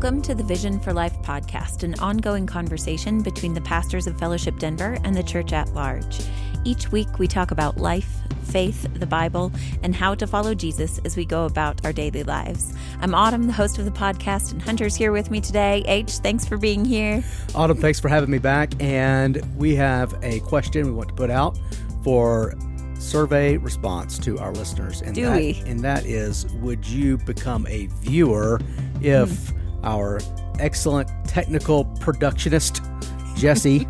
Welcome to the Vision for Life podcast, an ongoing conversation between the pastors of Fellowship Denver and the church at large. Each week, we talk about life, faith, the Bible, and how to follow Jesus as we go about our daily lives. I'm Autumn, the host of the podcast, and Hunter's here with me today. H, thanks for being here. Autumn, thanks for having me back. And we have a question we want to put out for survey response to our listeners. And that is, would you become a viewer if our excellent technical productionist, Jesse,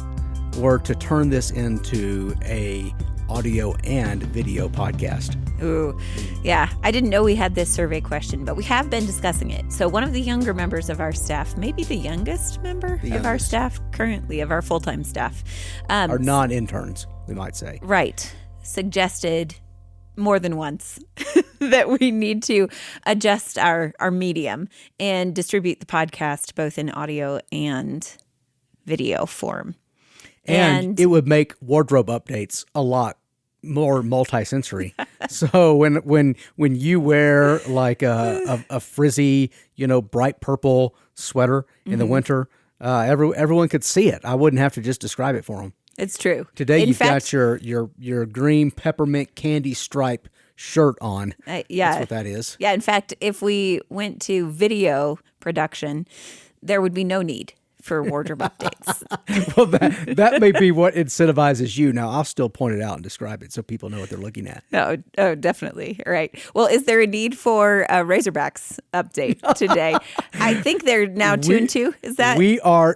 were to turn this into a audio and video podcast? Ooh, yeah. I didn't know we had this survey question, but we have been discussing it. So one of the younger members of our staff, maybe the youngest member of our staff currently, of our full-time staff. Our non-interns, we might say. Right. Suggested more than once that we need to adjust our medium and distribute the podcast both in audio and video form. And it would make wardrobe updates a lot more multi-sensory. So when you wear like a frizzy, bright purple sweater in the winter, everyone could see it. I wouldn't have to just describe it for them. It's true. Today you've got your green peppermint candy stripe shirt on. Yeah. That's what that is. Yeah. In fact, if we went to video production, there would be no need for wardrobe updates. Well, that may be what incentivizes you. Now, I'll still point it out and describe it so people know what they're looking at. Oh, definitely. All right. Well, is there a need for a Razorbacks update today? I think they're now 2-2. Is that? We are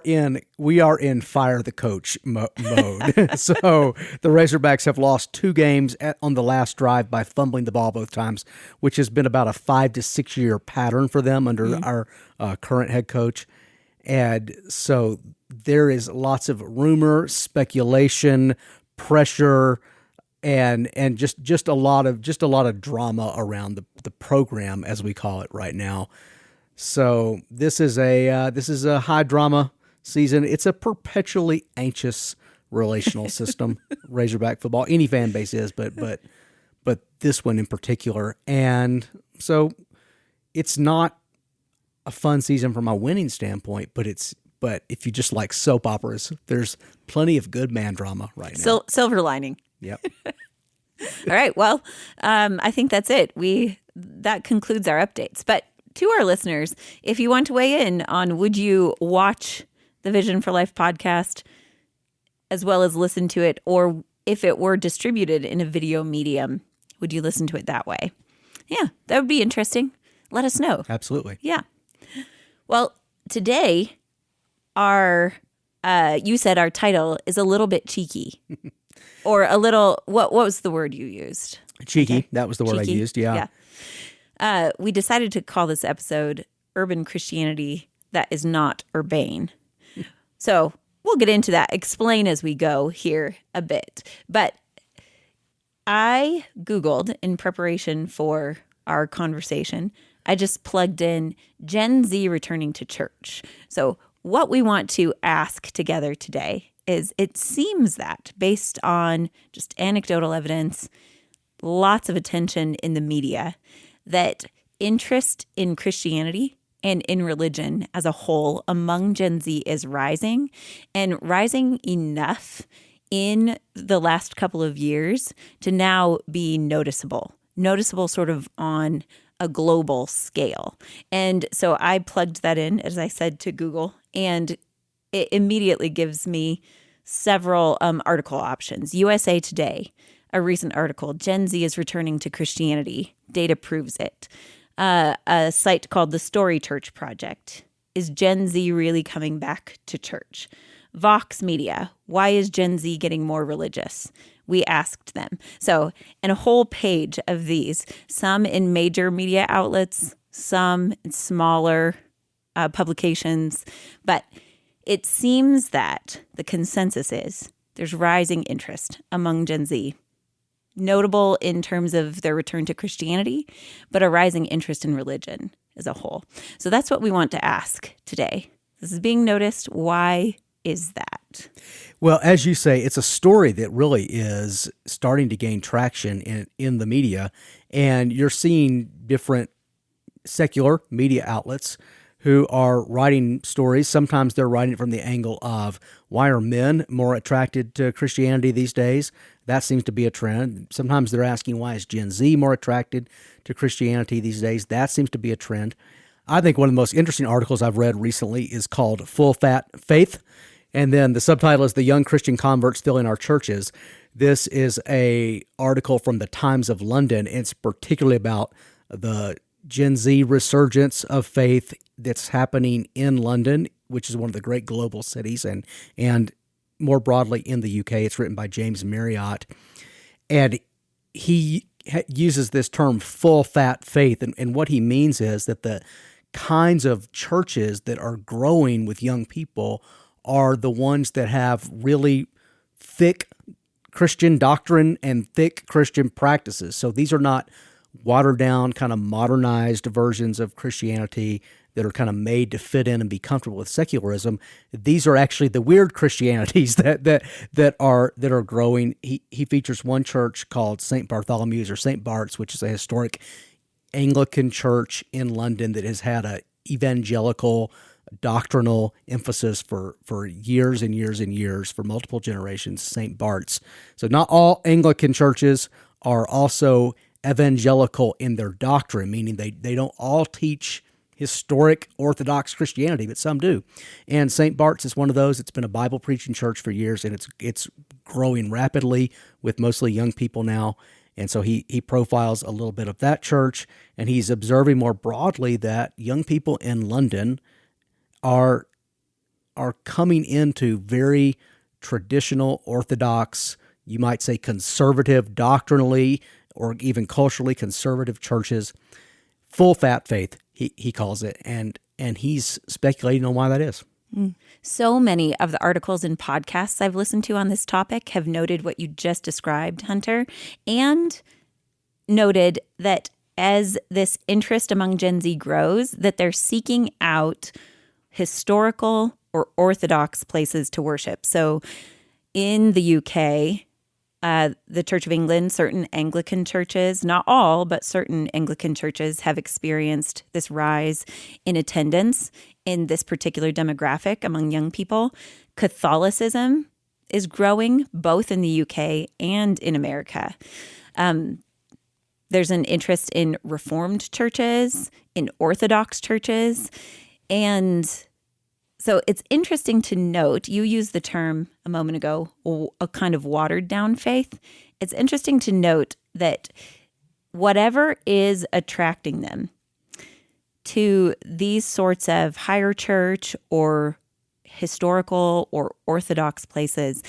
in fire the coach mode. So the Razorbacks have lost 2 games on the last drive by fumbling the ball both times, which has been about a 5 to 6 year pattern for them under our current head coach. And so there is lots of rumor, speculation, pressure, and just a lot of drama around the program, as we call it right now. So this is a high drama season. It's a perpetually anxious relational system. Razorback football, any fan base is, but this one in particular. And so it's not a fun season from a winning standpoint, but if you just like soap operas, there's plenty of good man drama right now. Silver lining. Yep. All right. Well, I think that's it. That concludes our updates. But to our listeners, if you want to weigh in on would you watch the Vision for Life podcast as well as listen to it, or if it were distributed in a video medium, would you listen to it that way? Yeah, that would be interesting. Let us know. Absolutely. Yeah. Well, today, you said our title is a little bit cheeky, or a little. What was the word you used? Cheeky. Okay. That was the word I used. Yeah. We decided to call this episode "Urban Christianity That Is Not Urbane." So we'll get into that. Explain as we go here a bit. But I Googled in preparation for our conversation. I just plugged in Gen Z returning to church. So what we want to ask together today is, it seems that based on just anecdotal evidence, lots of attention in the media, that interest in Christianity and in religion as a whole among Gen Z is rising, and rising enough in the last couple of years to now be noticeable sort of on a global scale. And so I plugged that in, as I said, to Google, and it immediately gives me several article options. USA Today, a recent article, Gen Z is returning to Christianity. Data proves it. A site called the Story Church Project. Is Gen Z really coming back to church? Vox Media, why is Gen Z getting more religious? We asked them. So, and a whole page of these, some in major media outlets, some in smaller publications. But it seems that the consensus is there's rising interest among Gen Z. Notable in terms of their return to Christianity, but a rising interest in religion as a whole. So that's what we want to ask today. This is being noticed. Why is that? Well, as you say, it's a story that really is starting to gain traction in the media, and you're seeing different secular media outlets who are writing stories. Sometimes they're writing it from the angle of why are men more attracted to Christianity these days? That seems to be a trend. Sometimes they're asking why is Gen Z more attracted to Christianity these days? That seems to be a trend. I think one of the most interesting articles I've read recently is called Full Fat Faith. And then the subtitle is The Young Christian Converts Still in Our Churches. This is a article from the Times of London. It's particularly about the Gen Z resurgence of faith that's happening in London, which is one of the great global cities, and more broadly in the UK. It's written by James Marriott. And he uses this term full fat faith. And what he means is that the kinds of churches that are growing with young people are the ones that have really thick Christian doctrine and thick Christian practices. So these are not watered down, kind of modernized versions of Christianity that are kind of made to fit in and be comfortable with secularism. These are actually the weird Christianities that are growing. He features one church called St. Bartholomew's or St. Bart's, which is a historic Anglican church in London that has had a evangelical doctrinal emphasis for years and years and years, for multiple generations, St. Bart's. So not all Anglican churches are also evangelical in their doctrine, meaning they don't all teach historic Orthodox Christianity, but some do. And St. Bart's is one of those. It's been a Bible preaching church for years, and it's growing rapidly with mostly young people now. And so he profiles a little bit of that church, and he's observing more broadly that young people in London are coming into very traditional Orthodox, you might say conservative doctrinally or even culturally conservative churches, full fat faith, he calls it, and he's speculating on why that is. So many of the articles and podcasts I've listened to on this topic have noted what you just described, Hunter, and noted that as this interest among Gen Z grows, that they're seeking out historical or Orthodox places to worship. So in the UK, the Church of England, certain Anglican churches, not all, but certain Anglican churches have experienced this rise in attendance in this particular demographic among young people. Catholicism is growing both in the UK and in America. There's an interest in Reformed churches, in Orthodox churches, and so it's interesting to note, you used the term a moment ago, a kind of watered down faith. It's interesting to note that whatever is attracting them to these sorts of higher church or historical or Orthodox places,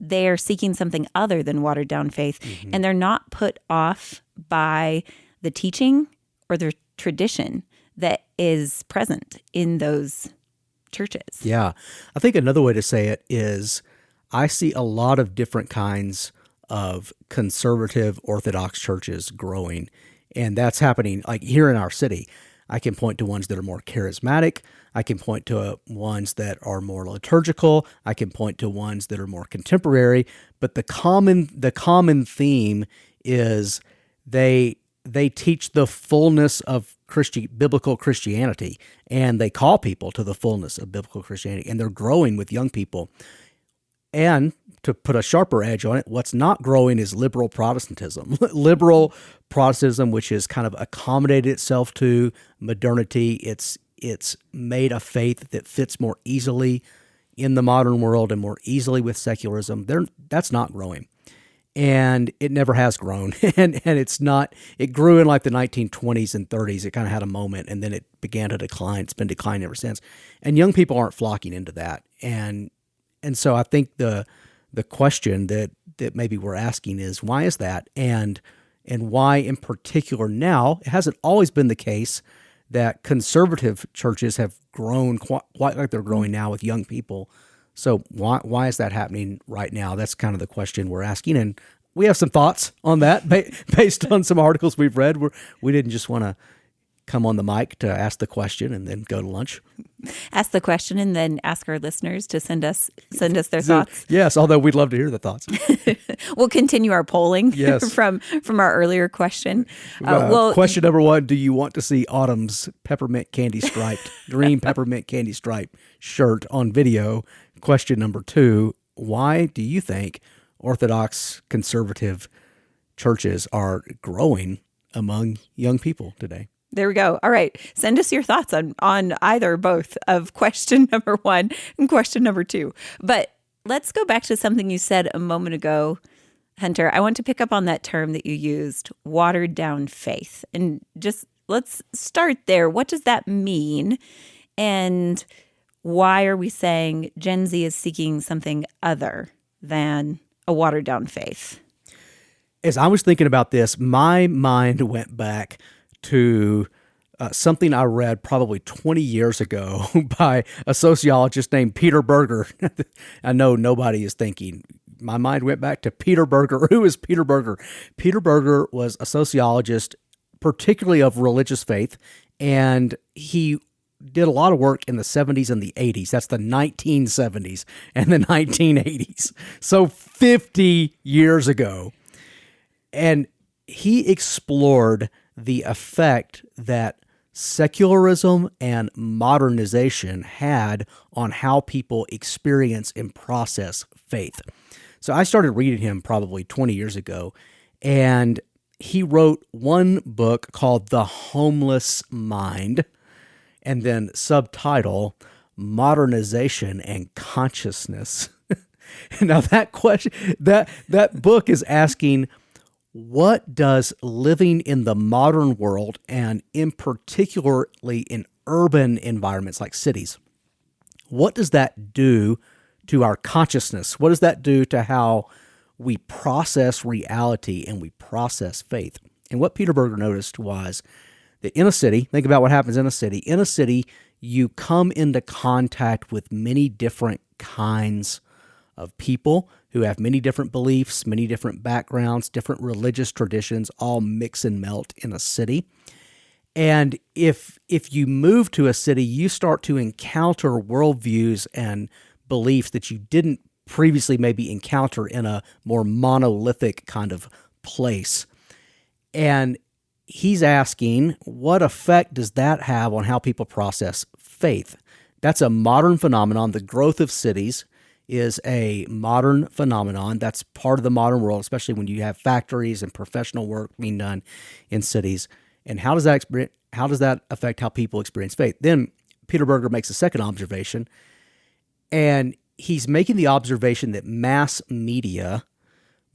they are seeking something other than watered down faith. Mm-hmm. And they're not put off by the teaching or the tradition that is present in those churches. Yeah. I think another way to say it is I see a lot of different kinds of conservative Orthodox churches growing, and that's happening like here in our city. I can point to ones that are more charismatic. I can point to ones that are more liturgical. I can point to ones that are more contemporary. But the common theme is they teach the fullness of biblical Christianity, and they call people to the fullness of biblical Christianity, and they're growing with young people. And to put a sharper edge on it, what's not growing is liberal Protestantism. Liberal Protestantism, which has kind of accommodated itself to modernity. It's made a faith that fits more easily in the modern world and more easily with secularism. That's not growing. And it never has grown. and it's not, it grew in like the 1920s and 30s. It kind of had a moment, and then it began to decline. It's been declining ever since. And young people aren't flocking into that. And so I think the question that maybe we're asking is, why is that? And why in particular now? It hasn't always been the case that conservative churches have grown quite like they're growing now with young people. So why is that happening right now? That's kind of the question we're asking, and we have some thoughts on that based on some articles we've read. We didn't just want to come on the mic to ask the question and then go to lunch. Ask the question and then ask our listeners to send us their thoughts. Yes, although we'd love to hear the thoughts. We'll continue our polling Yes. from our earlier question. Question number 1, do you want to see Autumn's peppermint candy striped, green peppermint candy stripe shirt on video? Question number 2, why do you think Orthodox conservative churches are growing among young people today? There we go. All right. Send us your thoughts on either or both of question number 1 and question number 2. But let's go back to something you said a moment ago, Hunter. I want to pick up on that term that you used, watered down faith. And just let's start there. What does that mean? And why are we saying Gen Z is seeking something other than a watered down faith? As I was thinking about this, my mind went back to something I read probably 20 years ago by a sociologist named Peter Berger. I know nobody is thinking. My mind went back to Peter Berger. Who is Peter Berger? Peter Berger was a sociologist, particularly of religious faith, and he did a lot of work in the 70s and the 80s. That's the 1970s and the 1980s. So 50 years ago. And he explored the effect that secularism and modernization had on how people experience and process faith. So I started reading him probably 20 years ago, and he wrote one book called The Homeless Mind, and then subtitle, Modernization and Consciousness. Now that question, that book is asking, what does living in the modern world, and in particularly in urban environments like cities, what does that do to our consciousness? What does that do to how we process reality and we process faith? And what Peter Berger noticed was that in a city, think about what happens in a city. In a city, you come into contact with many different kinds of people who have many different beliefs, many different backgrounds, different religious traditions, all mix and melt in a city. And if you move to a city, you start to encounter worldviews and beliefs that you didn't previously maybe encounter in a more monolithic kind of place. And he's asking, what effect does that have on how people process faith? That's a modern phenomenon. The growth of cities is a modern phenomenon. That's part of the modern world, especially when you have factories and professional work being done in cities. And how does that affect how people experience faith? Then Peter Berger makes a second observation, and he's making the observation that mass media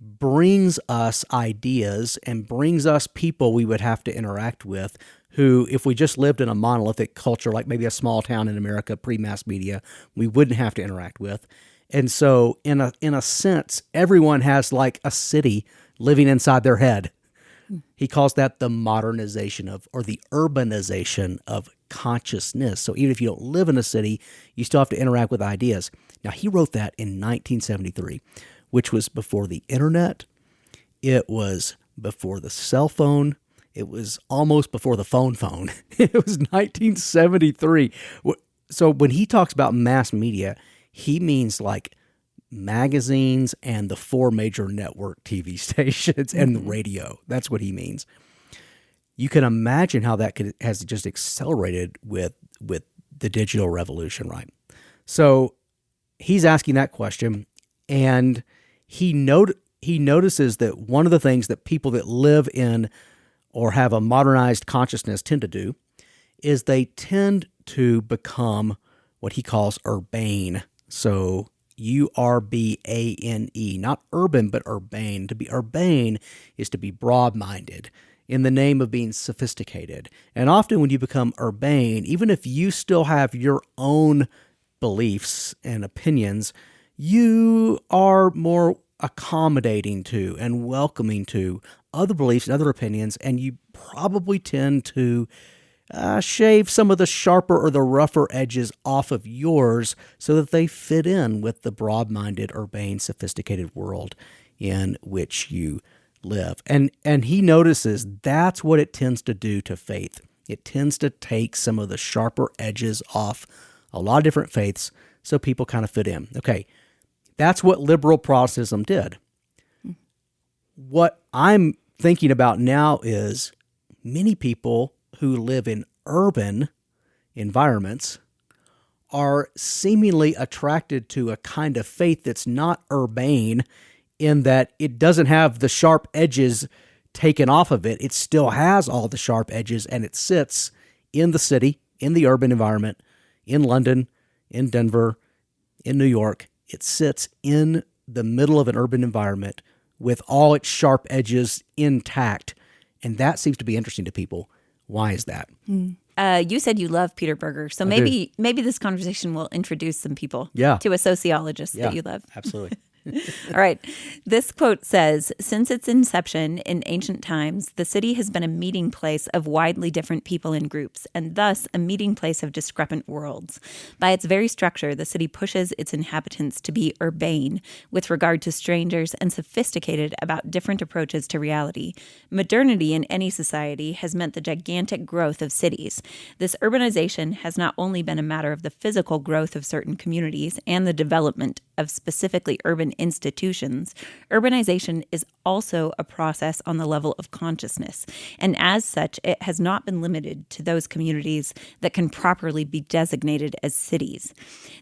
brings us ideas and brings us people we would have to interact with who, if we just lived in a monolithic culture, like maybe a small town in America pre-mass media, we wouldn't have to interact with. And so in a sense, everyone has like a city living inside their head. He calls that the modernization of, or the urbanization of consciousness. So even if you don't live in a city, you still have to interact with ideas. Now, he wrote that in 1973, which was before the internet. It was before the cell phone. It was almost before the phone. It was 1973. So when he talks about mass media, he means like magazines and the 4 major network TV stations and the radio. That's what he means. You can imagine how that has just accelerated with the digital revolution, right? So he's asking that question, and he notices that one of the things that people that live in or have a modernized consciousness tend to do is they tend to become what he calls urbane. So Urbane, not urban, but urbane. To be urbane is to be broad-minded in the name of being sophisticated. And often when you become urbane, even if you still have your own beliefs and opinions, you are more accommodating to and welcoming to other beliefs and other opinions, and you probably tend to shave some of the sharper or the rougher edges off of yours so that they fit in with the broad-minded, urbane, sophisticated world in which you live. And he notices that's what it tends to do to faith. It tends to take some of the sharper edges off a lot of different faiths so people kind of fit in. Okay, that's what liberal Protestantism did. What I'm thinking about now is many people who live in urban environments are seemingly attracted to a kind of faith that's not urbane, in that it doesn't have the sharp edges taken off of it. It still has all the sharp edges, and it sits in the city, in the urban environment, in London, in Denver, in New York. It sits in the middle of an urban environment with all its sharp edges intact. And that seems to be interesting to people. Why is that? You said you love Peter Berger, so maybe this conversation will introduce some people to a sociologist that you love. Absolutely. All right. This quote says, since its inception in ancient times, the city has been a meeting place of widely different people and groups, and thus a meeting place of discrepant worlds. By its very structure, the city pushes its inhabitants to be urbane with regard to strangers and sophisticated about different approaches to reality. Modernity in any society has meant the gigantic growth of cities. This urbanization has not only been a matter of the physical growth of certain communities and the development of specifically urban institutions, urbanization is also a process on the level of consciousness, and as such, it has not been limited to those communities that can properly be designated as cities.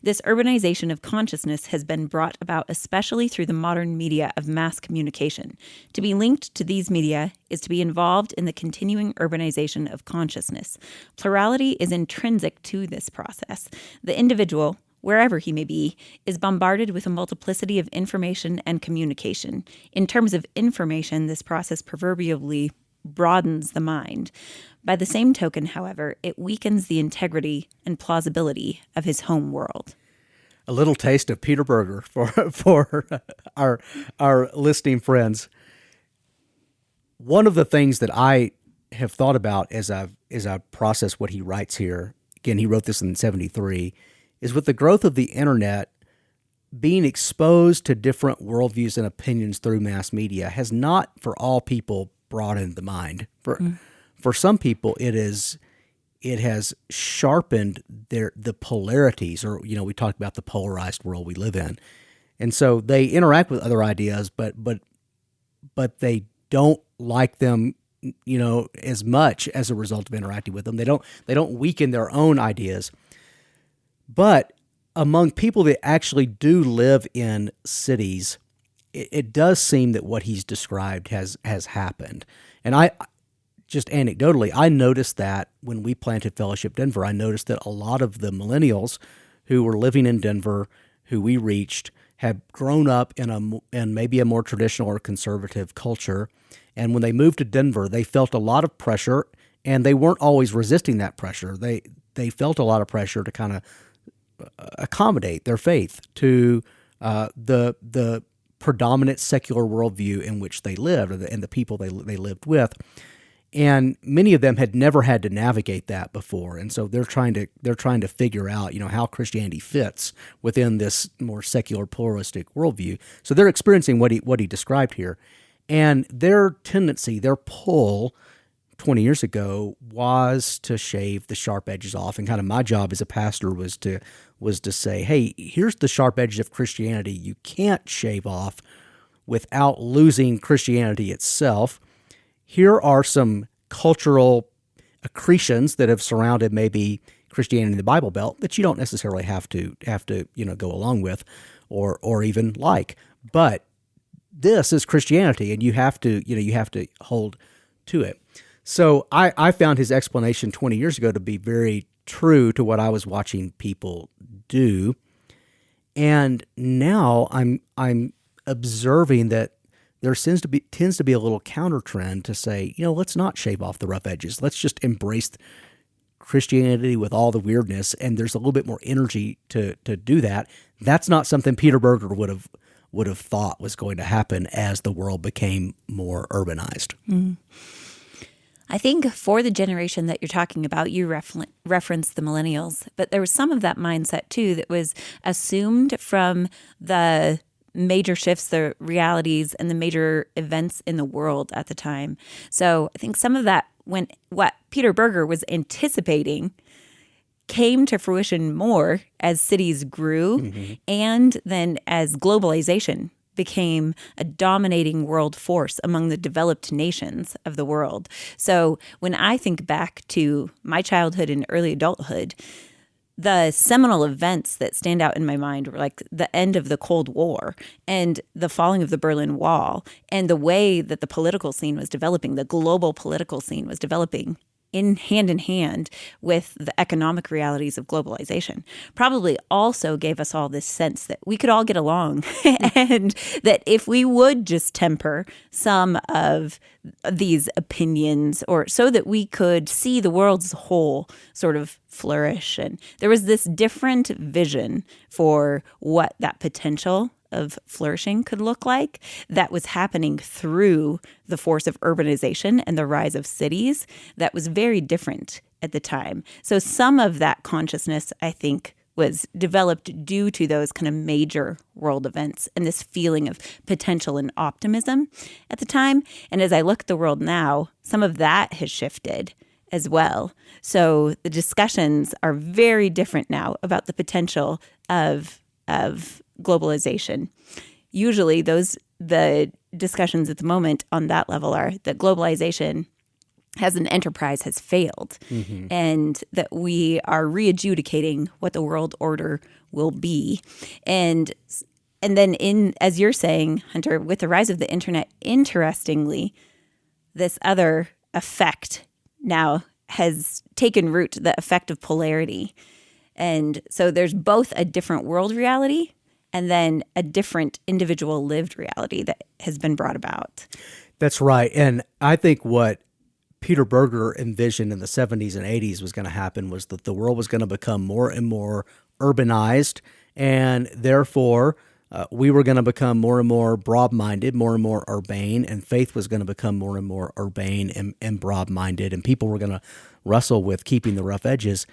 This urbanization of consciousness has been brought about especially through the modern media of mass communication. To be linked to these media is to be involved in the continuing urbanization of consciousness. Plurality is intrinsic to this process. The individual, wherever he may be, is bombarded with a multiplicity of information and communication. In terms of information, this process proverbially broadens the mind. By the same token, however, it weakens the integrity and plausibility of his home world. A little taste of Peter Berger for our listening friends. One of the things that I have thought about as I process what he writes here, again, he wrote this in 1973, is with the growth of the internet, being exposed to different worldviews and opinions through mass media has not, for all people, broadened the mind. For some people, it has sharpened the polarities, or we talked about the polarized world we live in, and so they interact with other ideas, but they don't like them, as much as a result of interacting with them. They don't weaken their own ideas. But among people that actually do live in cities, it does seem that what he's described has happened. And I, just anecdotally, I noticed that when we planted Fellowship Denver, I noticed that a lot of the millennials who were living in Denver, who we reached, had grown up in maybe a more traditional or conservative culture. And when they moved to Denver, they felt a lot of pressure, and they weren't always resisting that pressure. They felt a lot of pressure to kind of accommodate their faith to the predominant secular worldview in which they lived, and the people they lived with. And many of them had never had to navigate that before, and so they're trying to figure out, how Christianity fits within this more secular pluralistic worldview. So they're experiencing what he described here, and their tendency, their pull 20 years ago was to shave the sharp edges off. And kind of my job as a pastor was to say, hey, here's the sharp edges of Christianity you can't shave off without losing Christianity itself. Here are some cultural accretions that have surrounded maybe Christianity in the Bible Belt that you don't necessarily have to go along with or even like. But this is Christianity, and you have to hold to it. So I found his explanation 20 years ago to be very true to what I was watching people do, and now I'm observing that there tends to be a little counter trend to say, let's not shave off the rough edges. Let's just embrace Christianity with all the weirdness, and there's a little bit more energy to do that. That's not something Peter Berger would have thought was going to happen as the world became more urbanized. Mm. I think for the generation that you're talking about, you referenced the millennials, but there was some of that mindset too that was assumed from the major shifts, the realities, and the major events in the world at the time. So I think some of that when what Peter Berger was anticipating came to fruition more as cities grew and then as globalization became a dominating world force among the developed nations of the world. So when I think back to my childhood and early adulthood, the seminal events that stand out in my mind were like the end of the Cold War and the falling of the Berlin Wall and the way that the political scene was developing, the global political scene was developing in hand with the economic realities of globalization. Probably also gave us all this sense that we could all get along and that if we would just temper some of these opinions or so that we could see the world as a whole sort of flourish. And there was this different vision for what that potential of flourishing could look like that was happening through the force of urbanization and the rise of cities that was very different at the time. So some of that consciousness, I think, was developed due to those kind of major world events and this feeling of potential and optimism at the time. And as I look at the world now, some of that has shifted as well. So the discussions are very different now about the potential of globalization. Usually the discussions at the moment on that level are that globalization as an enterprise has failed and that we are re-adjudicating what the world order will be. And then as you're saying, Hunter, with the rise of the internet, interestingly, this other effect now has taken root, the effect of polarity. And so there's both a different world reality and then a different individual lived reality that has been brought about. That's right. And I think what Peter Berger envisioned in the 70s and 80s was going to happen was that the world was going to become more and more urbanized, and therefore we were going to become more and more broad-minded, more and more urbane, and faith was going to become more and more urbane and broad-minded, and people were going to wrestle with keeping the rough edges.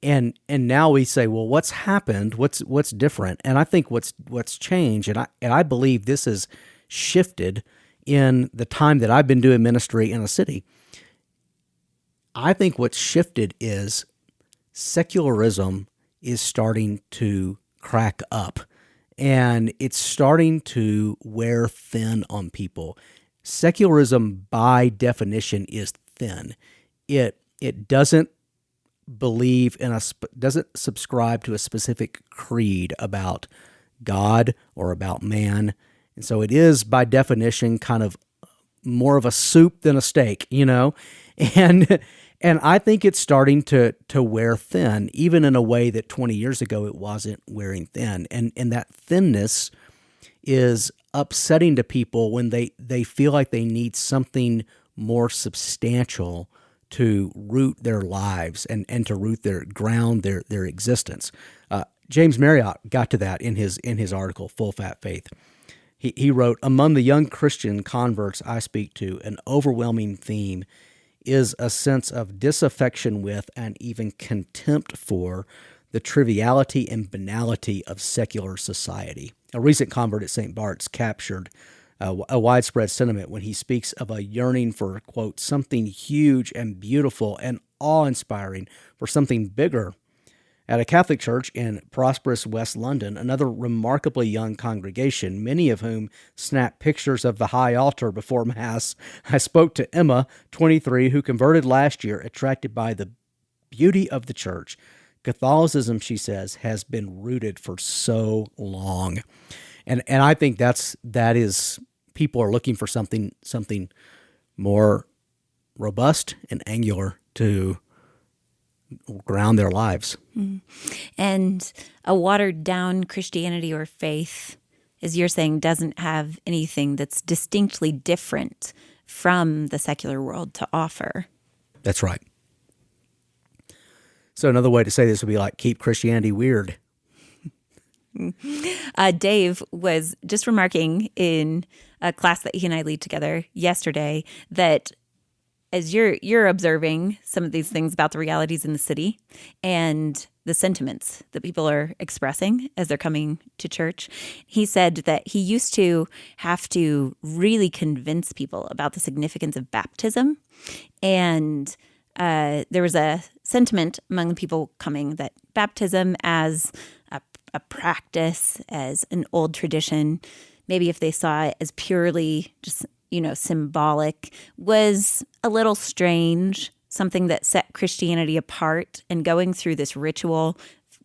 And now we say, well, what's happened? What's different? And I think what's changed, and I believe this has shifted in the time that I've been doing ministry in a city. I think what's shifted is secularism is starting to crack up, and it's starting to wear thin on people. Secularism, by definition, is thin. It doesn't believe in doesn't subscribe to a specific creed about God or about man. And so it is by definition kind of more of a soup than a steak, and I think it's starting to wear thin, even in a way that 20 years ago it wasn't wearing thin. And that thinness is upsetting to people when they feel like they need something more substantial to root their lives and to root their existence. James Marriott got to that in his article, Full Fat Faith. He wrote, among the young Christian converts I speak to, an overwhelming theme is a sense of disaffection with and even contempt for the triviality and banality of secular society. A recent convert at St. Bart's captured a widespread sentiment when he speaks of a yearning for, quote, something huge and beautiful and awe-inspiring, for something bigger. At a Catholic church in prosperous West London, another remarkably young congregation, many of whom snapped pictures of the high altar before Mass, I spoke to Emma, 23, who converted last year, attracted by the beauty of the church. Catholicism, she says, has been rooted for so long. And I think that is people are looking for something more robust and angular to ground their lives. And a watered down Christianity or faith, as you're saying, doesn't have anything that's distinctly different from the secular world to offer. That's right. So another way to say this would be like, keep Christianity weird. Dave was just remarking in a class that he and I lead together yesterday that as you're observing some of these things about the realities in the city and the sentiments that people are expressing as they're coming to church, he said that he used to have to really convince people about the significance of baptism. And there was a sentiment among the people coming that baptism as a practice, as an old tradition, maybe if they saw it as purely just, symbolic, was a little strange, something that set Christianity apart. And going through this ritual,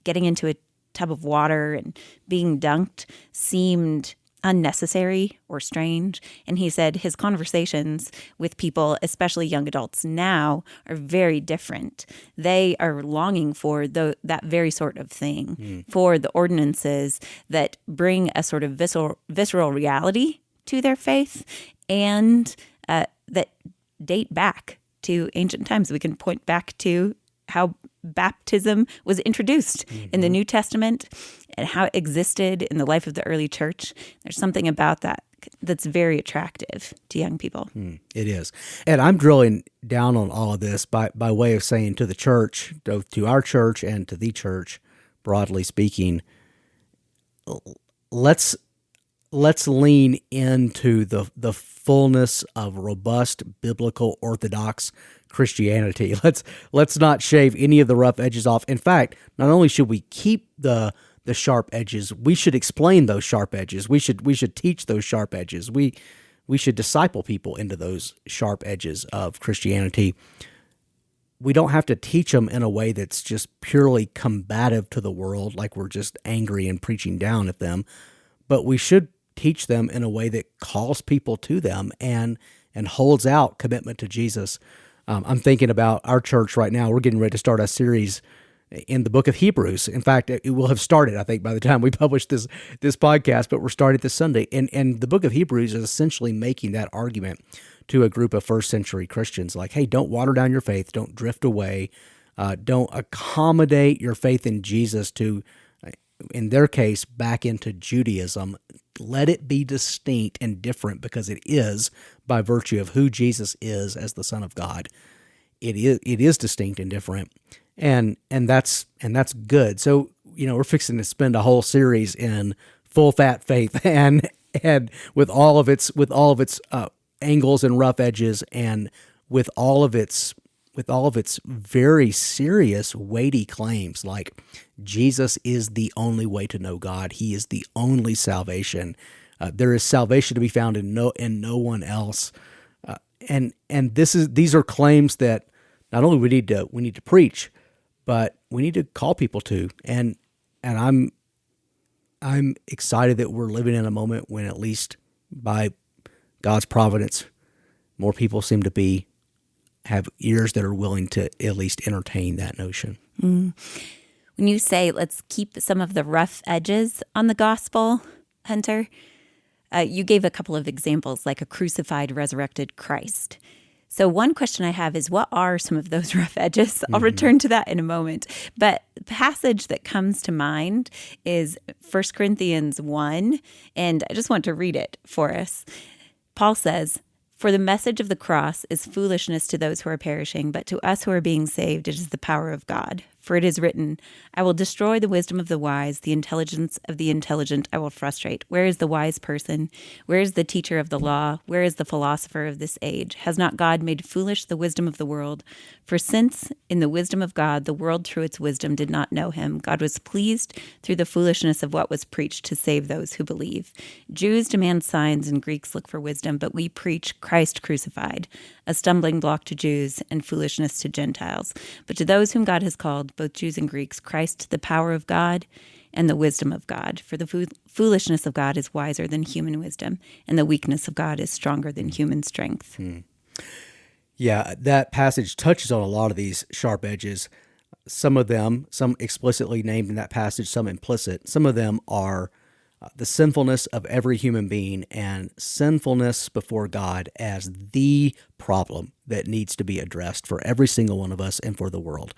getting into a tub of water and being dunked seemed unnecessary or strange. And he said his conversations with people, especially young adults now, are very different. They are longing for that very sort of thing, for the ordinances that bring a sort of visceral reality to their faith and that date back to ancient times. We can point back to how baptism was introduced in the New Testament and how it existed in the life of the early church. There's something about that that's very attractive to young people. It is. And I'm drilling down on all of this by way of saying to the church, both to our church and to the church, broadly speaking, let's lean into the fullness of robust biblical orthodox Christianity. Let's not shave any of the rough edges off. In fact, not only should we keep the sharp edges, we should explain those sharp edges. We should teach those sharp edges. We should disciple people into those sharp edges of Christianity. We don't have to teach them in a way that's just purely combative to the world, like we're just angry and preaching down at them, but we should teach them in a way that calls people to them and holds out commitment to Jesus. I'm thinking about our church right now. We're getting ready to start a series in the book of Hebrews. In fact, it will have started, I think, by the time we publish this podcast, but we're starting this Sunday. And the book of Hebrews is essentially making that argument to a group of first century Christians, like, hey, don't water down your faith, don't drift away, don't accommodate your faith in Jesus to, in their case, back into Judaism. Let it be distinct and different, because it is, by virtue of who Jesus is as the Son of God. It is distinct and different, and that's good. So we're fixing to spend a whole series in full fat faith, and with all of its angles and rough edges, and with all of its very serious, weighty claims, like Jesus is the only way to know God. He is the only salvation. There is salvation to be found in no one else. And these are claims that not only we need to preach, but we need to call people to. And I'm excited that we're living in a moment when, at least by God's providence, more people seem to have ears that are willing to at least entertain that notion. When you say, let's keep some of the rough edges on the gospel, Hunter, you gave a couple of examples, like a crucified, resurrected Christ. So one question I have is, what are some of those rough edges? I'll return to that in a moment. But the passage that comes to mind is 1 Corinthians 1, and I just want to read it for us. Paul says, "For the message of the cross is foolishness to those who are perishing, but to us who are being saved, it is the power of God. For it is written, I will destroy the wisdom of the wise, the intelligence of the intelligent I will frustrate. Where is the wise person? Where is the teacher of the law? Where is the philosopher of this age? Has not God made foolish the wisdom of the world? For since in the wisdom of God, the world through its wisdom did not know him, God was pleased through the foolishness of what was preached to save those who believe. Jews demand signs and Greeks look for wisdom, but we preach Christ crucified, a stumbling block to Jews and foolishness to Gentiles. But to those whom God has called, both Jews and Greeks, Christ, the power of God and the wisdom of God. For the foolishness of God is wiser than human wisdom, and the weakness of God is stronger than human strength." Yeah, that passage touches on a lot of these sharp edges. Some of them, some explicitly named in that passage, some implicit. Some of them are the sinfulness of every human being and sinfulness before God as the problem that needs to be addressed for every single one of us and for the world.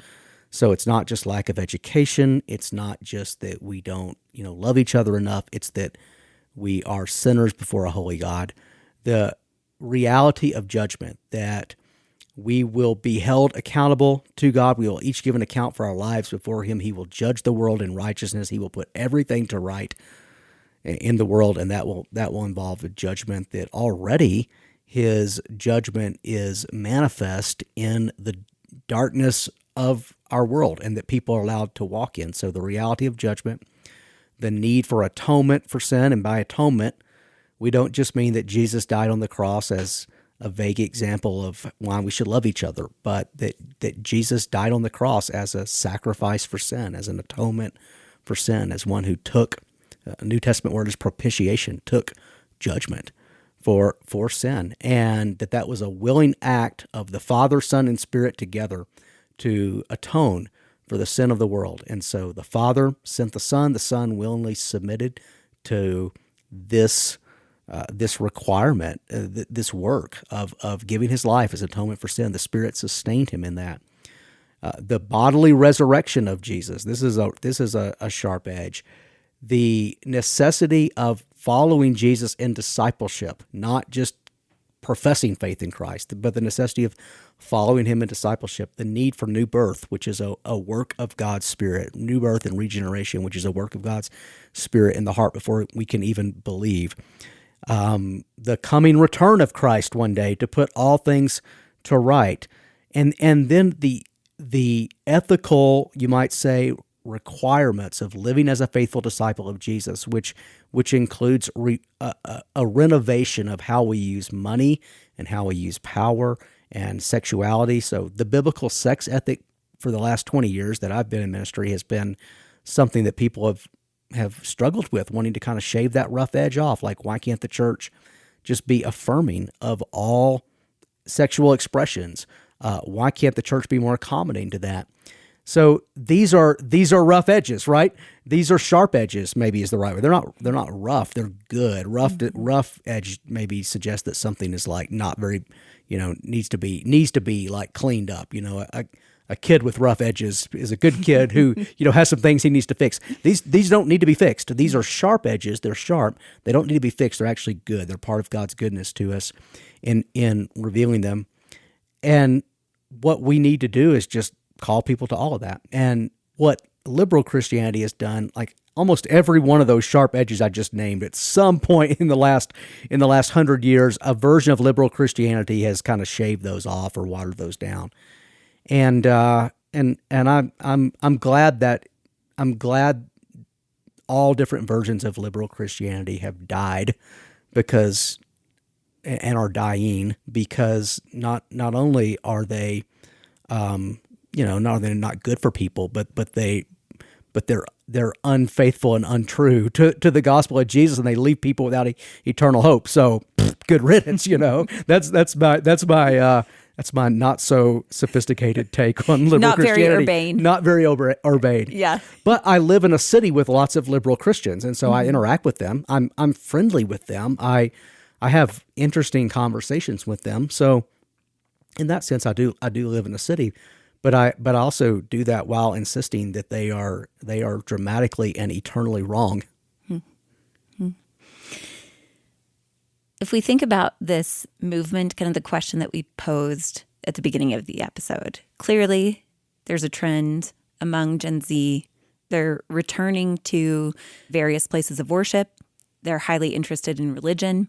So it's not just lack of education. It's not just that we don't, love each other enough. It's that we are sinners before a holy God. The reality of judgment, that We will be held accountable to God. We will each give an account for our lives before him. He will judge the world in righteousness. He will put everything to right in the world, and that will involve a judgment that already his judgment is manifest in the darkness of our world and that people are allowed to walk in. So the reality of judgment, the need for atonement for sin, and by atonement, we don't just mean that Jesus died on the cross as a vague example of why we should love each other, but that Jesus died on the cross as a sacrifice for sin, as an atonement for sin, as one who took, a New Testament word is propitiation, took judgment for sin, and that was a willing act of the Father, Son, and Spirit together to atone for the sin of the world. And so the Father sent the Son willingly submitted to this requirement, this work of giving his life as atonement for sin. The Spirit sustained him in that. The bodily resurrection of Jesus. This is a sharp edge. The necessity of following Jesus in discipleship, not just professing faith in Christ, but the necessity of following him in discipleship. The need for new birth, which is a work of God's Spirit. New birth and regeneration, which is a work of God's Spirit in the heart before we can even believe. The coming return of Christ one day to put all things to right, and then the ethical, you might say, requirements of living as a faithful disciple of Jesus, which includes a renovation of how we use money and how we use power and sexuality. So the biblical sex ethic for the last 20 years that I've been in ministry has been something that people have struggled with, wanting to kind of shave that rough edge off. Like, why can't the church just be affirming of all sexual expressions? Why can't the church be more accommodating to that? So these are rough edges, right? These are sharp edges, maybe is the right way. They're not rough. They're good. Rough edge maybe suggests that something is like not very, needs to be like cleaned up. A kid with rough edges is a good kid who, has some things he needs to fix. These don't need to be fixed. These are sharp edges. They're sharp. They don't need to be fixed. They're actually good. They're part of God's goodness to us in revealing them. And what we need to do is just call people to all of that. And what liberal Christianity has done, like almost every one of those sharp edges I just named, at some point in the last 100 years, a version of liberal Christianity has kind of shaved those off or watered those down. And I'm glad all different versions of liberal Christianity have died and are dying because not only are they not good for people, but they're unfaithful and untrue to the gospel of Jesus, and they leave people without eternal hope. So good riddance, That's my not so sophisticated take on liberal Christianity. Not very urbane. Yeah. But I live in a city with lots of liberal Christians, and so I interact with them. I'm friendly with them. I have interesting conversations with them. So in that sense, I do live in a city, but I also do that while insisting that they are dramatically and eternally wrong. If we think about this movement, kind of the question that we posed at the beginning of the episode, clearly there's a trend among Gen Z. They're returning to various places of worship. They're highly interested in religion.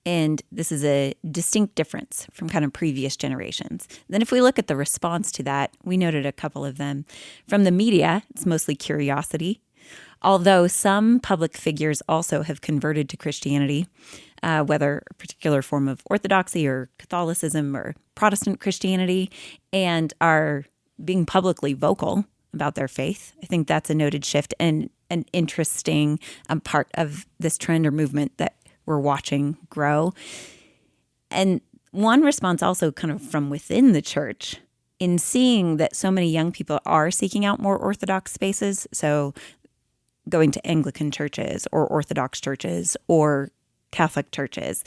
And this is a distinct difference from kind of previous generations. Then if we look at the response to that, we noted a couple of them. From the media, it's mostly curiosity. Although some public figures also have converted to Christianity, whether a particular form of orthodoxy or Catholicism or Protestant Christianity, and are being publicly vocal about their faith. I think that's a noted shift and an interesting part of this trend or movement that we're watching grow. And one response also kind of from within the church in seeing that so many young people are seeking out more orthodox spaces. So going to Anglican churches or Orthodox churches or Catholic churches.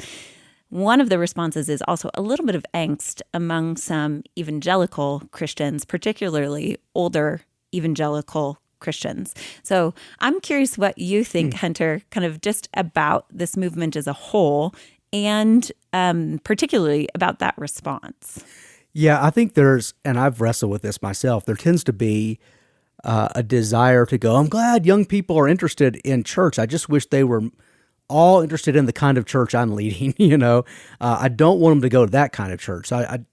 One of the responses is also a little bit of angst among some evangelical Christians, particularly older evangelical Christians. So I'm curious what you think, Hunter, kind of just about this movement as a whole and particularly about that response. Yeah, I think and I've wrestled with this myself, there tends to be a desire to go, I'm glad young people are interested in church. I just wish they were all interested in the kind of church I'm leading. I don't want them to go to that kind of church. I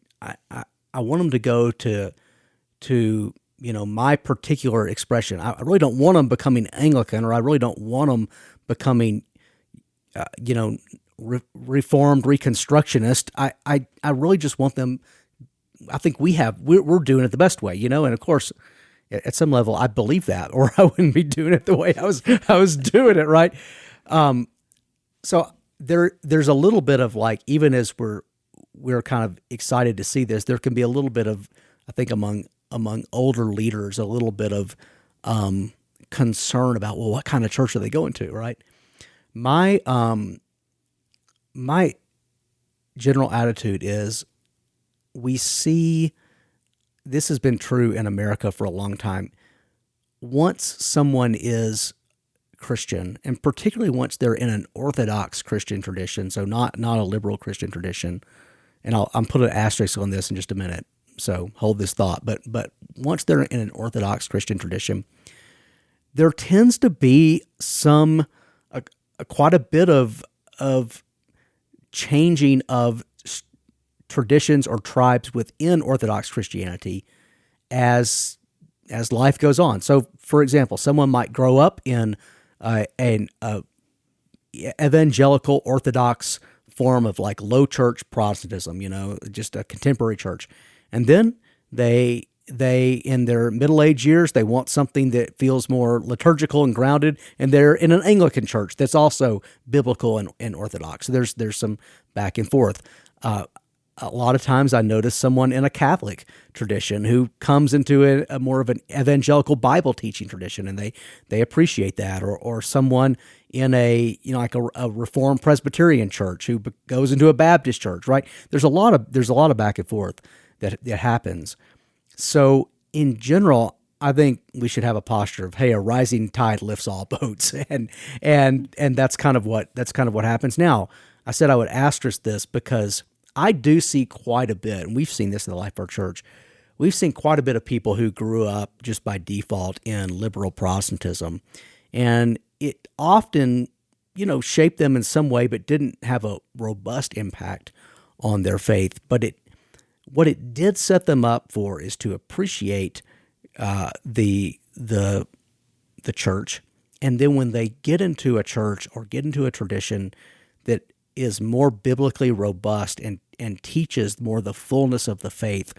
want them to go to my particular expression. I really don't want them becoming Anglican, or I really don't want them becoming reformed reconstructionist. I really just want them. I think we're doing it the best way, and of course, at some level, I believe that, or I wouldn't be doing it the way I was doing it, right? So there's a little bit of, like, even as we're kind of excited to see this, there can be a little bit of, I think, among older leaders, a little bit of concern about, well, what kind of church are they going to, right? My general attitude is, we see, this has been true in America for a long time. Once someone is Christian, and particularly once they're in an orthodox Christian tradition, so not a liberal Christian tradition, and I'm put an asterisk on this in just a minute, so hold this thought. But once they're in an orthodox Christian tradition, there tends to be quite a bit of changing of traditions or tribes within Orthodox Christianity as life goes on. So, for example, someone might grow up in an evangelical Orthodox form of, like, low church Protestantism, just a contemporary church, and then they in their middle-aged years, they want something that feels more liturgical and grounded, and they're in an Anglican church that's also biblical and Orthodox. So there's some back and forth. A lot of times I notice someone in a Catholic tradition who comes into a more of an evangelical Bible teaching tradition, and they appreciate that, or someone in like a Reformed Presbyterian church who goes into a Baptist church, right? There's a lot of back and forth that happens. So in general, I think we should have a posture of, hey, a rising tide lifts all boats, and that's kind of what happens. Now, I said I would asterisk this because I do see quite a bit, and we've seen this in the life of our church. We've seen quite a bit of people who grew up just by default in liberal Protestantism, and it often, shaped them in some way, but didn't have a robust impact on their faith. But what it did set them up for is to appreciate the church, and then when they get into a church or get into a tradition that is more biblically robust and teaches more the fullness of the faith,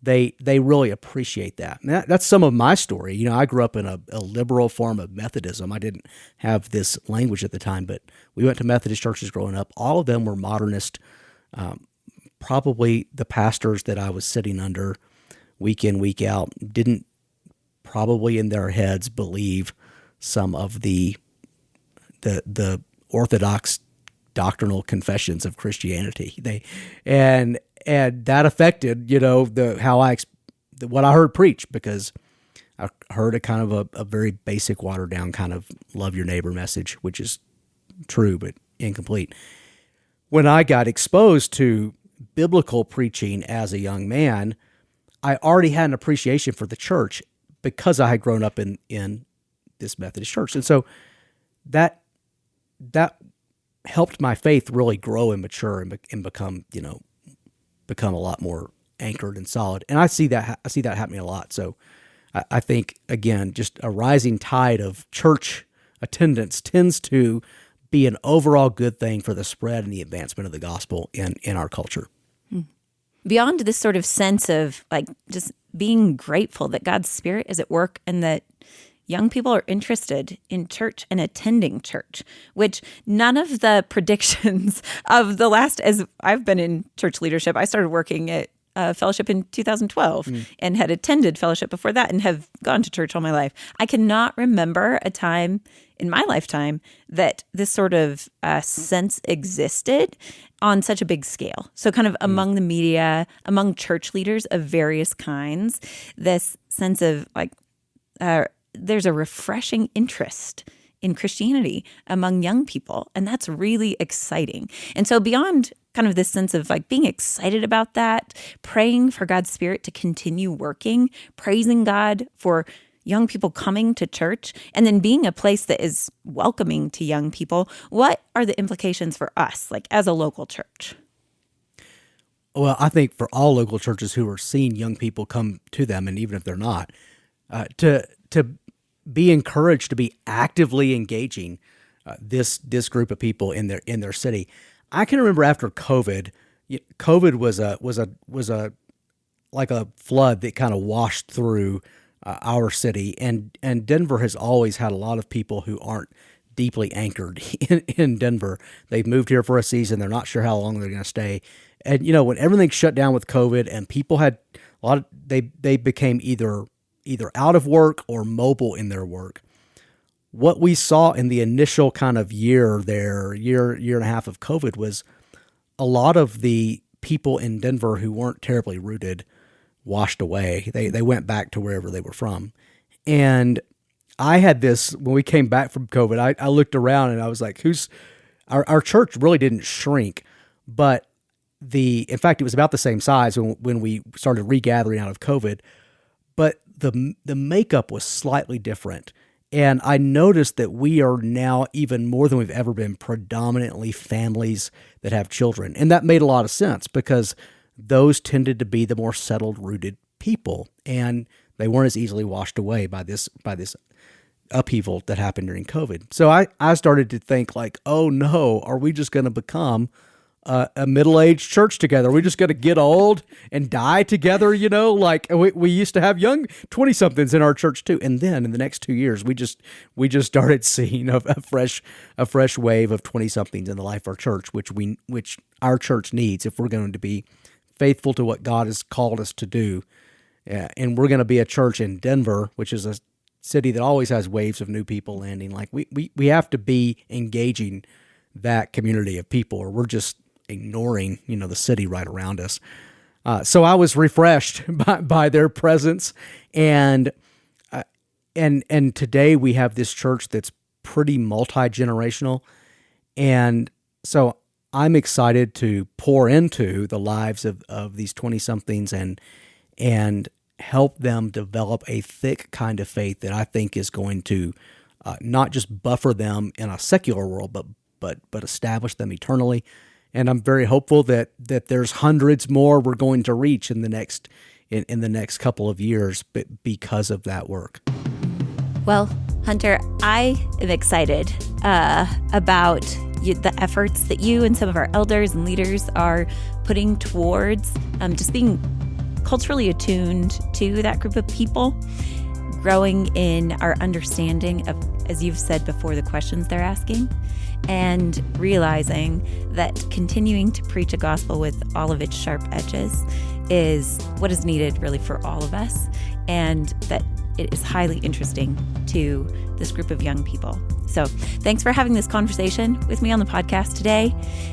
they really appreciate that. And that's some of my story. I grew up in a liberal form of Methodism. I didn't have this language at the time, but we went to Methodist churches growing up. All of them were modernist. Probably the pastors that I was sitting under week in, week out didn't probably in their heads believe some of the orthodox doctrinal confessions of Christianity. And that affected, what I heard preached, because I heard a kind of a very basic, watered down kind of love your neighbor message, which is true but incomplete. When I got exposed to biblical preaching as a young man, I already had an appreciation for the church because I had grown up in this Methodist church. And so that helped my faith really grow and mature and become a lot more anchored and solid. And I see that happening a lot. So I think, again, just a rising tide of church attendance tends to be an overall good thing for the spread and the advancement of the gospel in our culture. Beyond this sort of sense of, like, just being grateful that God's Spirit is at work and that young people are interested in church and attending church, which none of the predictions of the last, as I've been in church leadership, I started working at fellowship in 2012 and had attended fellowship before that and have gone to church all my life. I cannot remember a time in my lifetime that this sort of sense existed on such a big scale. So kind of among the media, among church leaders of various kinds, this sense of, like, there's a refreshing interest in Christianity among young people, and that's really exciting. And so beyond kind of this sense of like being excited about that, praying for God's Spirit to continue working, praising God for young people coming to church, and then being a place that is welcoming to young people. What are the implications for us, like as a local church? Well, I think for all local churches who are seeing young people come to them, and even if they're not, to be encouraged to be actively engaging this group of people in their city. I can remember after COVID was a like a flood that kind of washed through our city, and Denver has always had a lot of people who aren't deeply anchored in Denver. They've moved here for a season. They're not sure how long they're going to stay. And, when everything shut down with COVID and people had a lot of, they became either out of work or mobile in their work. What we saw in the initial kind of year and a half of COVID was a lot of the people in Denver who weren't terribly rooted washed away. They went back to wherever they were from. And I had this, when we came back from COVID, I looked around and I was like, our church really didn't shrink, but in fact, it was about the same size when we started regathering out of COVID, but the makeup was slightly different. And I noticed that we are now, even more than we've ever been, predominantly families that have children. And that made a lot of sense because those tended to be the more settled, rooted people. And they weren't as easily washed away by this upheaval that happened during COVID. So I started to think like, oh no, are we just going to become a middle-aged church together? We're just going to get old and die together, like we used to have young 20-somethings in our church too. And then in the next 2 years, we just started seeing a fresh wave of 20-somethings in the life of our church, which our church needs if we're going to be faithful to what God has called us to do. And we're going to be a church in Denver, which is a city that always has waves of new people landing. Like we have to be engaging that community of people, or we're just ignoring, the city right around us. So I was refreshed by their presence, and today we have this church that's pretty multi-generational, and so I'm excited to pour into the lives of these 20-somethings and help them develop a thick kind of faith that I think is going to not just buffer them in a secular world, but establish them eternally. And I'm very hopeful that there's hundreds more we're going to reach in the next couple of years because of that work. Well, Hunter, I am excited about the efforts that you and some of our elders and leaders are putting towards just being culturally attuned to that group of people, growing in our understanding of, as you've said before, the questions they're asking, and realizing that continuing to preach a gospel with all of its sharp edges is what is needed really for all of us, and that it is highly interesting to this group of young people. So thanks for having this conversation with me on the podcast today.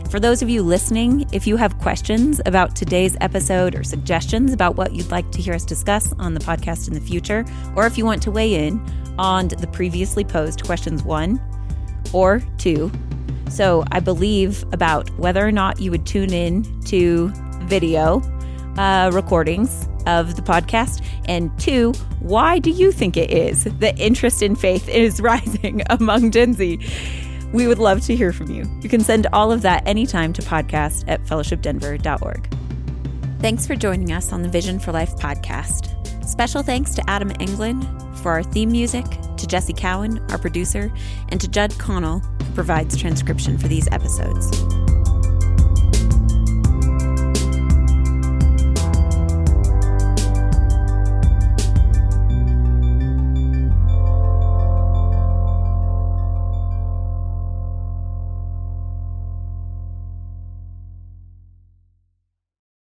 For those of you listening, if you have questions about today's episode or suggestions about what you'd like to hear us discuss on the podcast in the future, or if you want to weigh in on the previously posed questions 1 or 2, so I believe about whether or not you would tune in to video recordings of the podcast, and 2, why do you think it is that interest in faith is rising among Gen Z? We would love to hear from you. You can send all of that anytime to podcast@fellowshipdenver.org. Thanks for joining us on the Vision for Life podcast. Special thanks to Adam Englund for our theme music, to Jesse Cowan, our producer, and to Judd Connell, who provides transcription for these episodes.